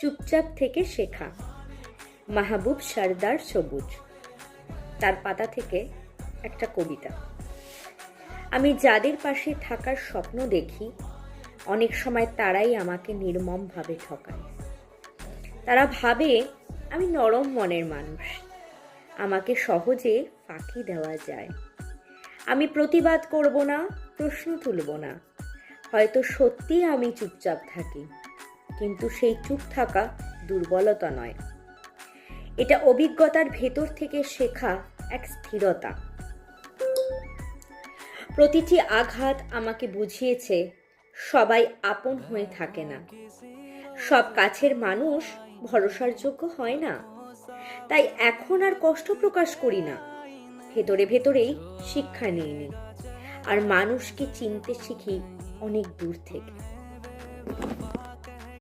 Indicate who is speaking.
Speaker 1: চুপচাপ থেকে শেখা, মাহবুব সরদার সবুজ। তার পাতা থেকে একটা কবিতা। আমি যাদের পাশে থাকার স্বপ্ন দেখি, অনেক সময় তারাই আমাকে নির্মমভাবে ঠকায়। তারা ভাবে আমি নরম মনের মানুষ, আমাকে সহজে ফাঁকি দেওয়া যায়। আমি প্রতিবাদ করব না, প্রশ্ন তুলব না। হয়তো সত্যি আমি চুপচাপ থাকি, কিন্তু সেই চুপ থাকা দুর্বলতা নয়, এটা অভিজ্ঞতার ভেতর থেকে শেখা এক স্থিরতা। প্রতিটি আঘাত আমাকে বুঝিয়েছে সবাই আপন হয়ে থাকে না, সব কাছের মানুষ ভরসার যোগ্য হয় না। তাই এখন আর কষ্ট প্রকাশ করি না, ভেতরে ভেতরেই শিক্ষা নিয়ে নিই, আর মানুষকে চিনতে শিখি অনেক দূর থেকে।